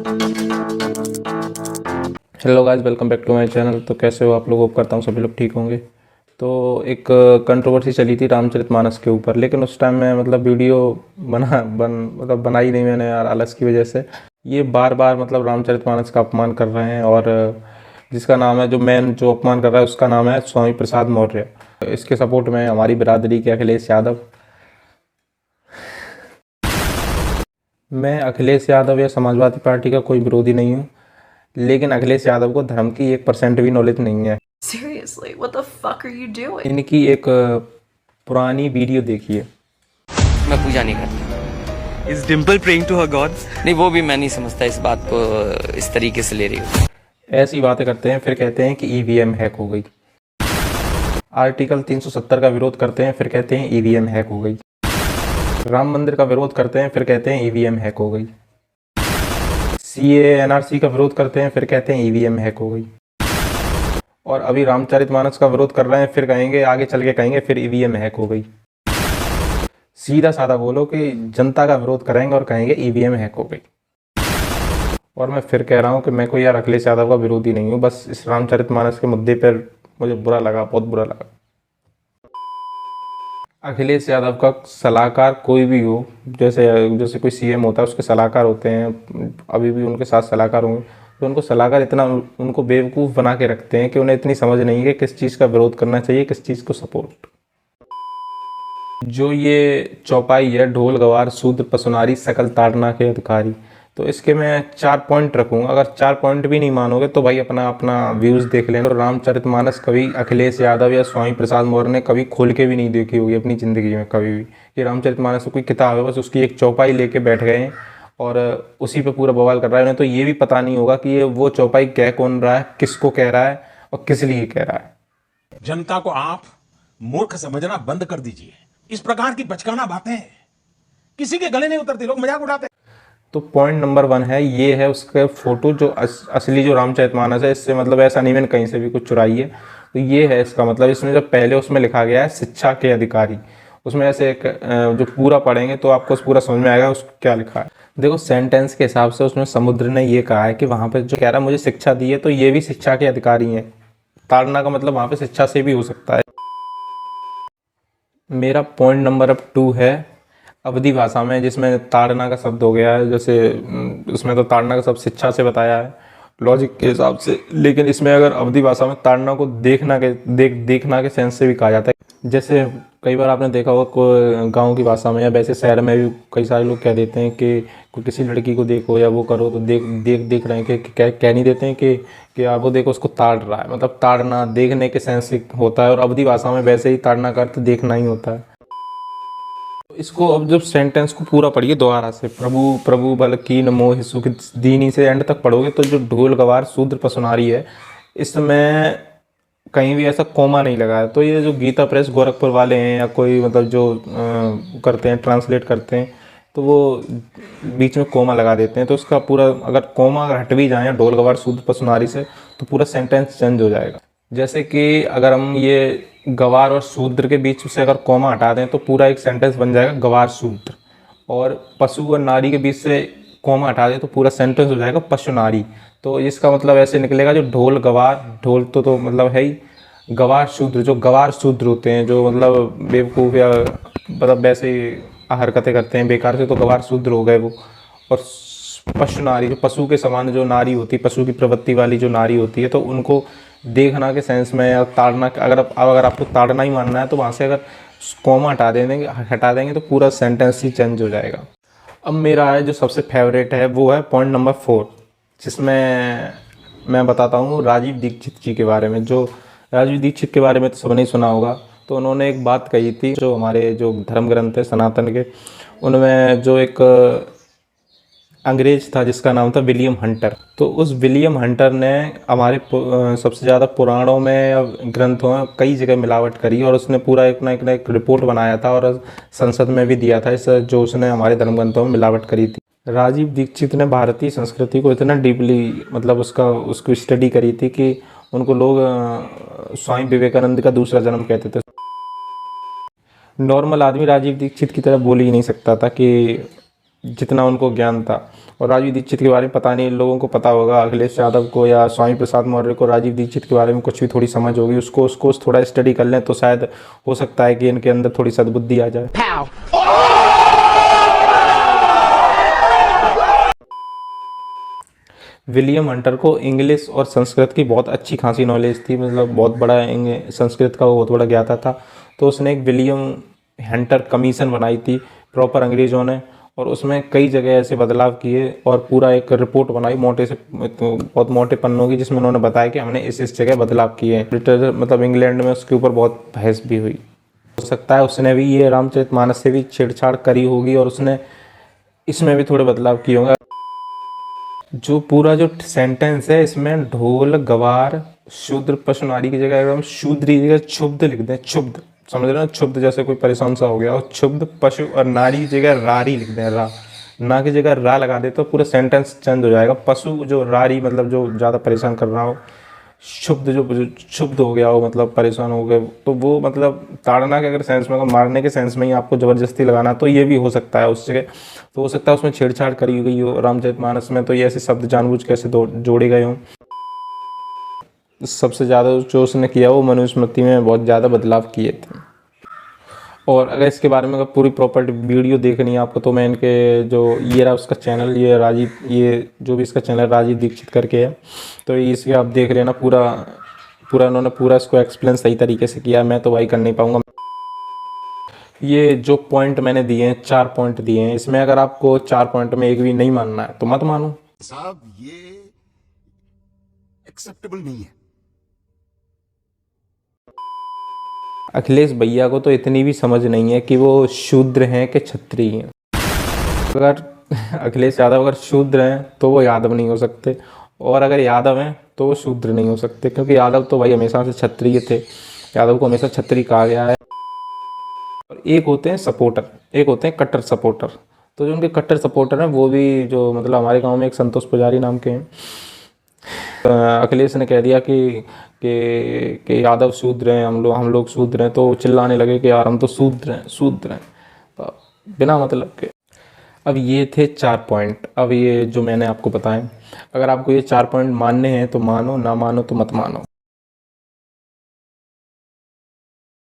Hello guys, welcome back to my channel. तो कैसे हो आप लोग? होप करता हूँ सभी लोग ठीक होंगे। तो एक कंट्रोवर्सी चली थी रामचरितमानस के ऊपर, लेकिन उस टाइम मैं वीडियो बनाई नहीं मैंने यार, आलस की वजह से। ये बार बार रामचरितमानस का अपमान कर रहे हैं, और जिसका नाम है, जो मेन जो अपमान कर रहा है उसका नाम है स्वामी प्रसाद मौर्य। इसके सपोर्ट में हमारी बिरादरी के अखिलेश यादव। मैं अखिलेश यादव या समाजवादी पार्टी का कोई विरोधी नहीं हूँ, लेकिन अखिलेश यादव को धर्म की 1% भी नॉलेज नहीं है। Seriously, what the fuck are you doing? इनकी एक पुरानी वीडियो देखिए। मैं पूजा नहीं करता। Is Dimple praying to her gods? नहीं, वो भी मैं नहीं समझता इस बात को इस तरीके से ले रही हूँ। ऐसी बातें करते हैं, फिर कहते हैं कि ईवीएम हैक हो गई। आर्टिकल 370 का विरोध करते हैं, फिर कहते हैं ईवीएम हैक हो गई। राम मंदिर का विरोध करते हैं, फिर कहते हैं ईवीएम हैक हो गई। सीए एनआरसी का विरोध करते हैं, फिर कहते हैं ईवीएम हैक हो गई। और अभी रामचरितमानस का विरोध कर रहे हैं, फिर कहेंगे, आगे चल के कहेंगे फिर ईवीएम हैक हो गई। सीधा साधा बोलो कि जनता का विरोध करेंगे और कहेंगे ईवीएम हैक हो गई। और मैं फिर कह रहा हूँ कि मैं कोई यार अखिलेश यादव का विरोधी नहीं हूँ, बस इस रामचरितमानस के मुद्दे पर मुझे बुरा लगा, बहुत बुरा लगा। अखिलेश यादव का सलाहकार कोई भी हो, जैसे जैसे कोई सीएम होता है उसके सलाहकार होते हैं, अभी भी उनके साथ सलाहकार होंगे, तो उनको सलाहकार इतना उनको बेवकूफ़ बना के रखते हैं कि उन्हें इतनी समझ नहीं है कि किस चीज़ का विरोध करना चाहिए, किस चीज़ को सपोर्ट। जो ये चौपाई है, ढोल गवार शूद्र पसुनारी सकल ताड़ना के अधिकारी, तो इसके मैं 4 पॉइंट रखूँगा। अगर 4 पॉइंट भी नहीं मानोगे तो भाई अपना अपना व्यूज़ देख लेना। और रामचरितमानस कभी अखिलेश यादव या स्वामी प्रसाद मौर्य ने कभी खोल के भी नहीं देखी होगी अपनी ज़िंदगी में कभी भी, कि रामचरितमानस कोई किताब है, बस उसकी एक चौपाई लेके बैठ गए हैं और उसी पे पूरा बवाल कर रहा है। उन्हें तो ये भी पता नहीं होगा कि ये वो चौपाई कह कौन रहा है, किसको कह रहा है और किस लिए कह रहा है। जनता को आप मूर्ख समझना बंद कर दीजिए। इस प्रकार की बचकाना बातें किसी के गले नहीं उतरती, लोग मजाक उड़ाते। तो पॉइंट नंबर 1 है, ये है उसके फोटो, जो असली जो रामचरितमानस है। इससे ऐसा नहीं मैंने कहीं से भी कुछ चुराई है, तो ये है इसका मतलब। इसमें जब पहले उसमें लिखा गया है शिक्षा के अधिकारी, उसमें ऐसे एक जो पूरा पढ़ेंगे तो आपको पूरा समझ में आएगा उस क्या लिखा है। देखो सेंटेंस के हिसाब से उसमें समुद्र ने ये कहा है कि वहाँ पे जो कह रहा है मुझे शिक्षा दी है, तो ये भी शिक्षा के अधिकारी हैं। ताड़ना का मतलब वहाँ पे शिक्षा से भी हो सकता है। मेरा पॉइंट नंबर 2 है अवधी भाषा में, जिसमें ताड़ना का शब्द हो गया है। जैसे उसमें तो ताड़ना का शब्द शिक्षा से बताया है लॉजिक के हिसाब से, लेकिन इसमें अगर अवधी भाषा में ताड़ना को देखना के सेंस से भी कहा जाता है। जैसे कई बार आपने देखा होगा गांव की भाषा में या वैसे शहर में भी कई सारे लोग कह देते हैं कि किसी लड़की को देखो या वो करो तो देख रहे हैं, कि कह नहीं देते हैं कि आप वो देखो उसको ताड़ रहा है। मतलब ताड़ना देखने के सेंस से होता है, और अवधी भाषा में वैसे ही ताड़ना का अर्थ देखना ही होता है। इसको अब जब सेंटेंस को पूरा पढ़िए दोबारा से, प्रभु प्रभु बल कीन मोह सुख दीनी से एंड तक पढ़ोगे, तो जो ढोल गवार शूद्र पसुनारी है, इसमें कहीं भी ऐसा कोमा नहीं लगा है। तो ये जो गीता प्रेस गोरखपुर वाले हैं या कोई जो करते हैं, ट्रांसलेट करते हैं, तो वो बीच में कोमा लगा देते हैं। तो उसका पूरा अगर कोमा अगर हट भी जाए ढोल गवार शूद्र पसुनारी से, तो पूरा सेंटेंस चेंज हो जाएगा। जैसे कि अगर हम ये गवार और शूद्र के बीच से अगर कॉमा हटा दें तो पूरा एक सेंटेंस बन जाएगा गवार शूद्र, और पशु और नारी के बीच से कॉमा हटा दें तो पूरा सेंटेंस हो जाएगा पशु नारी। तो इसका मतलब ऐसे निकलेगा, जो ढोल गवार, ढोल तो मतलब है ही, गवार शूद्र, जो गवार शूद्र होते हैं, जो बेवकूफ़ या वैसे हरकतें करते हैं बेकार से, तो गवार शूद्र हो गए वो। और पशु नारी, जो पशु के समान जो नारी होती है, पशु की प्रवृत्ति वाली जो नारी होती है, तो उनको देखना के सेंस में या ताड़ना, अगर आपको ताड़ना ही मानना है तो वहाँ से अगर कॉमा हटा देंगे तो पूरा सेंटेंस ही चेंज हो जाएगा। अब मेरा है जो सबसे फेवरेट है, वो है पॉइंट नंबर 4, जिसमें मैं बताता हूँ राजीव दीक्षित जी के बारे में। जो राजीव दीक्षित के बारे में तो सबने सुना होगा। तो उन्होंने एक बात कही थी, जो हमारे जो धर्म ग्रंथ है सनातन के, उनमें जो एक अंग्रेज था जिसका नाम था विलियम हंटर। तो उस विलियम हंटर ने हमारे सबसे ज़्यादा पुराणों में या ग्रंथों में कई जगह मिलावट करी, और उसने पूरा एक रिपोर्ट बनाया था और संसद में भी दिया था इस, जो उसने हमारे धर्म ग्रंथों में मिलावट करी थी। राजीव दीक्षित ने भारतीय संस्कृति को इतना डीपली उसकी स्टडी करी थी कि उनको लोग स्वामी विवेकानंद का दूसरा जन्म कहते थे। नॉर्मल आदमी राजीव दीक्षित की तरह बोल ही नहीं सकता था कि जितना उनको ज्ञान था। और राजीव दीक्षित के बारे में पता नहीं इन लोगों को पता होगा, अखिलेश यादव को या स्वामी प्रसाद मौर्य को राजीव दीक्षित के बारे में कुछ भी थोड़ी समझ होगी, उसको थोड़ा स्टडी कर लें तो शायद हो सकता है कि इनके अंदर थोड़ी सद्बुद्धि आ जाए। विलियम हंटर को इंग्लिश और संस्कृत की बहुत अच्छी खासी नॉलेज थी, मतलब बहुत बड़ा संस्कृत का वो बहुत बड़ा ज्ञाता था। तो उसने एक विलियम हंटर कमीशन बनाई थी प्रॉपर अंग्रेज़ों ने, और उसमें कई जगह ऐसे बदलाव किए और पूरा एक रिपोर्ट बनाई मोटे से तो बहुत मोटे पन्नों की, जिसमें उन्होंने बताया कि हमने इस जगह बदलाव किए हैं। ब्रिटिश मतलब इंग्लैंड में उसके ऊपर बहुत बहस भी हुई। हो सकता है उसने भी ये रामचरितमानस से भी छेड़छाड़ करी होगी और उसने इसमें भी थोड़े बदलाव किए होंगे। जो पूरा जो सेंटेंस है इसमें ढोल गवार शूद्र पशु नारी की जगह एकदम शूद्री की जगह क्षुब्ध लिख दें, क्षुब्ध, समझ रहे हो, क्षुब्ध जैसे कोई परेशान सा हो गया, और क्षुब्ध पशु और नारी की जगह रारी लिख दें, रा ना की जगह रा लगा दे तो पूरा सेंटेंस चेंज हो जाएगा। पशु जो रारी मतलब जो ज़्यादा परेशान कर रहा हो, क्षुब्ध जो क्षुब्ध हो गया हो मतलब परेशान हो गए, तो वो मतलब ताड़ना के अगर सेंस में, अगर मारने के सेंस में ही आपको ज़बरदस्ती लगाना तो ये भी हो सकता है उस जगह। तो हो सकता है उसमें छेड़छाड़ करी गई हो रामचरितमानस में, तो ये ऐसे शब्द जानबूझ के ऐसे जोड़े गए हों। सबसे ज़्यादा जो उसने किया वो मनुस्मृति में बहुत ज़्यादा बदलाव किए थे। और अगर इसके बारे में अगर पूरी प्रॉपर वीडियो देखनी है आपको तो मैं इनके जो ये रहा उसका चैनल, ये जो भी इसका चैनल राजीव दीक्षित करके है, तो इसके आप देख लेना पूरा उन्होंने पूरा इसको एक्सप्लेन सही तरीके से किया। मैं तो भाई कर नहीं पाऊँगा। ये जो पॉइंट मैंने दिए हैं, 4 पॉइंट दिए हैं, इसमें अगर आपको 4 पॉइंट में एक भी नहीं मानना है तो मत मानो साहब, ये एक्सेप्टेबल नहीं है। अखिलेश भैया को तो इतनी भी समझ नहीं है कि वो शूद्र हैं कि क्षत्रिय हैं। अगर अखिलेश यादव अगर शूद्र हैं तो वो यादव नहीं हो सकते, और अगर यादव हैं तो वो शूद्र नहीं हो सकते, क्योंकि यादव तो भाई हमेशा से क्षत्रिय थे, यादव को हमेशा क्षत्रिय कहा गया है। और एक होते हैं सपोर्टर, एक होते हैं कट्टर सपोर्टर। तो जो उनके कट्टर सपोर्टर हैं वो भी जो मतलब हमारे गाँव में एक संतोष पुजारी नाम के हैं, अखिलेश ने कह दिया कि यादव शूद्र हैं, हम लोग शूद्र हैं, तो चिल्लाने लगे कि यार हम तो शूद्र हैं, तो बिना मतलब के। अब ये थे 4 पॉइंट। अब ये जो मैंने आपको बताए, अगर आपको ये 4 पॉइंट मानने हैं तो मानो, ना मानो तो मत मानो।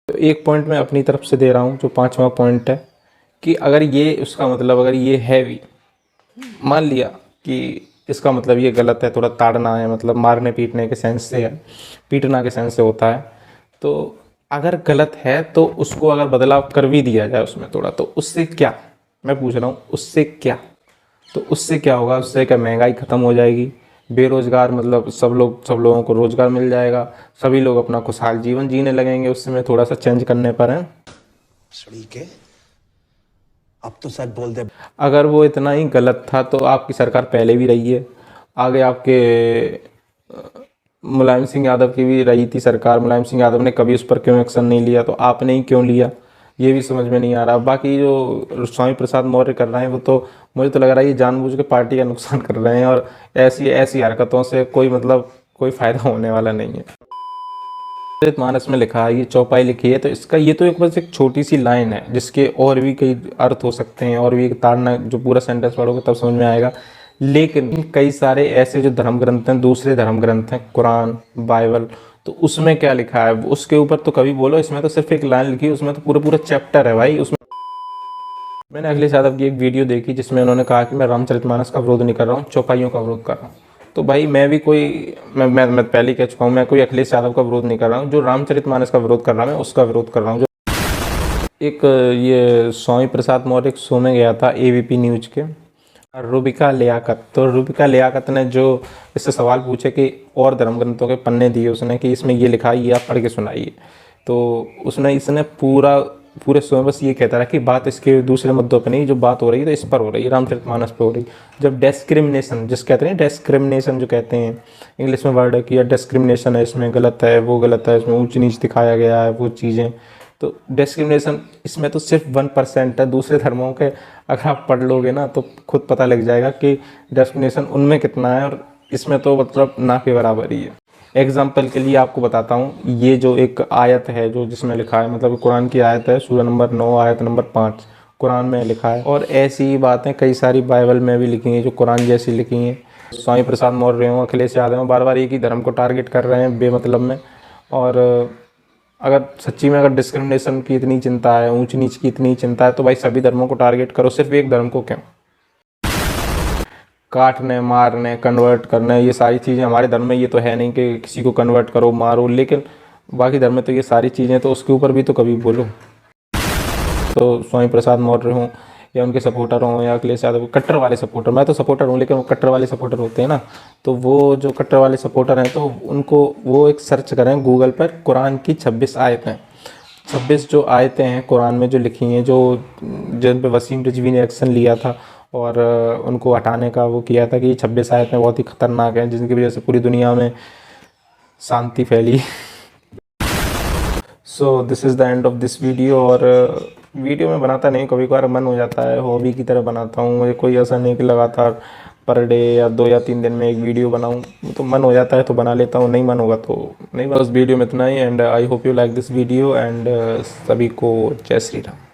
तो एक पॉइंट मैं अपनी तरफ से दे रहा हूँ, जो 5वां पॉइंट है, कि अगर ये उसका मतलब अगर ये है भी, मान लिया कि इसका मतलब ये गलत है, थोड़ा ताड़ना है, मतलब मारने पीटने के सेंस से है, पीटना के सेंस से होता है, तो अगर गलत है तो उसको अगर बदलाव कर भी दिया जाए उसमें थोड़ा, तो उससे क्या, मैं पूछ रहा हूँ उससे क्या, तो उससे क्या होगा, उससे क्या महंगाई ख़त्म हो जाएगी, बेरोज़गार मतलब सब लोगों को रोज़गार मिल जाएगा, सभी लोग अपना खुशहाल जीवन जीने लगेंगे उससे में थोड़ा सा चेंज करने पर है। अब तो सच बोल दे। अगर वो इतना ही गलत था तो आपकी सरकार पहले भी रही है, आगे आपके मुलायम सिंह यादव की भी रही थी सरकार, मुलायम सिंह यादव ने कभी उस पर क्यों एक्शन नहीं लिया, तो आपने ही क्यों लिया, ये भी समझ में नहीं आ रहा। बाकी जो स्वामी प्रसाद मौर्य कर रहे हैं वो तो मुझे तो लग रहा है ये जानबूझ के पार्टी का नुकसान कर रहे हैं, और ऐसी हरकतों से कोई फ़ायदा होने वाला नहीं है। मानस में लिखा है, ये चौपाई लिखी है, तो इसका ये तो एक बस एक छोटी सी लाइन है, जिसके और भी कई अर्थ हो सकते हैं, और भी ताड़ना, जो पूरा सेंटेंस पढ़ोगे तब समझ में आएगा। लेकिन कई सारे ऐसे जो धर्म ग्रंथ हैं, दूसरे धर्म ग्रंथ हैं, कुरान, बाइबल, तो उसमें क्या लिखा है उसके ऊपर तो कभी बोलो, इसमें तो सिर्फ एक लाइन लिखी है, उसमें तो पूरा चैप्टर है भाई। उसमें मैंने अखिलेश यादव की एक वीडियो देखी जिसमें उन्होंने कहा कि मैं रामचरितमानस का विरोध नहीं कर रहा हूँ, चौपाइयों का विरोध कर रहा हूँ। तो भाई मैं भी मैं पहले ही कह चुका हूँ, मैं कोई अखिलेश यादव का विरोध नहीं कर रहा हूँ, जो रामचरितमानस का विरोध कर रहा हूँ मैं उसका विरोध कर रहा हूँ। एक ये स्वामी प्रसाद मौर्य एक शो में गया था एबीपी न्यूज के, रूबिका लियाकत, तो रूबिका लियाकत ने जो इससे सवाल पूछे कि और धर्म ग्रंथों के पन्ने दिए उसने कि इसमें ये लिखा है, ये आप पढ़ के सुनाइए, तो इसने पूरे शो में बस ये कहता रहा कि बात इसके दूसरे मुद्दों पे नहीं, जो बात हो रही है तो इस पर हो रही है, रामचरितमानस पे हो रही है। जब डिस्क्रिमिनेशन जिस कहते हैं, डिस्क्रिमिनेशन जो कहते हैं इंग्लिश में वर्ड है कि यार डिस्क्रिमिनेशन है, इसमें गलत है, वो गलत है, इसमें ऊंच नीच दिखाया गया है, वो चीज़ें, तो डिस्क्रिमिनेशन इसमें तो सिर्फ 1% है। दूसरे धर्मों के अगर आप पढ़ लोगे ना तो खुद पता लग जाएगा कि डिस्क्रिमिनेशन उनमें कितना है, और इसमें तो मतलब ना के बराबर ही है। एग्जाम्पल के लिए आपको बताता हूँ, ये जो एक आयत है जो जिसमें लिखा है, मतलब कुरान की आयत है, सूरह नंबर 9 आयत नंबर 5, कुरान में लिखा है। और ऐसी ही बातें कई सारी बाइबल में भी लिखी हैं जो कुरान जैसी लिखी हैं। स्वामी प्रसाद मौर्य हों, अखिलेश यादव हों, बार बार एक ही धर्म को टारगेट कर रहे हैं बेमतलब में। और अगर सच्ची में अगर डिस्क्रिमिनेशन की इतनी चिंता है, ऊंच नीच की इतनी चिंता है, तो भाई सभी धर्मों को टारगेट करो, सिर्फ एक धर्म को क्यों? काटने, मारने, कन्वर्ट करने, ये सारी चीज़ें हमारे धर्म में ये तो है नहीं कि किसी को कन्वर्ट करो, मारो, लेकिन बाकी धर्म में तो ये सारी चीज़ें, तो उसके ऊपर भी तो कभी बोलो। तो स्वामी प्रसाद मौर्य हों या उनके सपोर्टर हों या अखिलेश यादव, कट्टर वाले सपोर्टर, मैं तो सपोर्टर हूँ लेकिन वो कट्टर वाले सपोर्टर होते हैं ना, तो वो जो कट्टर वाले सपोर्टर हैं तो उनको वो एक सर्च करें गूगल पर, कुरान की 26 आयतें, 26 जो आयतें हैं कुरान में जो लिखी हैं, जो जिन पे वसीम रिजवी ने एक्शन लिया था और उनको हटाने का वो किया था कि ये 26 आयतें बहुत ही ख़तरनाक हैं जिनकी वजह से पूरी दुनिया में शांति फैली। So this is the end of this video. और वीडियो में बनाता नहीं, कभी कभार मन हो जाता है, हॉबी की तरह बनाता हूँ। मुझे कोई ऐसा नहीं कि लगातार पर डे या 2 या 3 दिन में एक वीडियो बनाऊँ, तो मन हो जाता है तो बना लेता हूँ, नहीं मन होगा तो नहीं। बस वीडियो में इतना ही। And I hope you like this video. And सभी को जय श्री राम।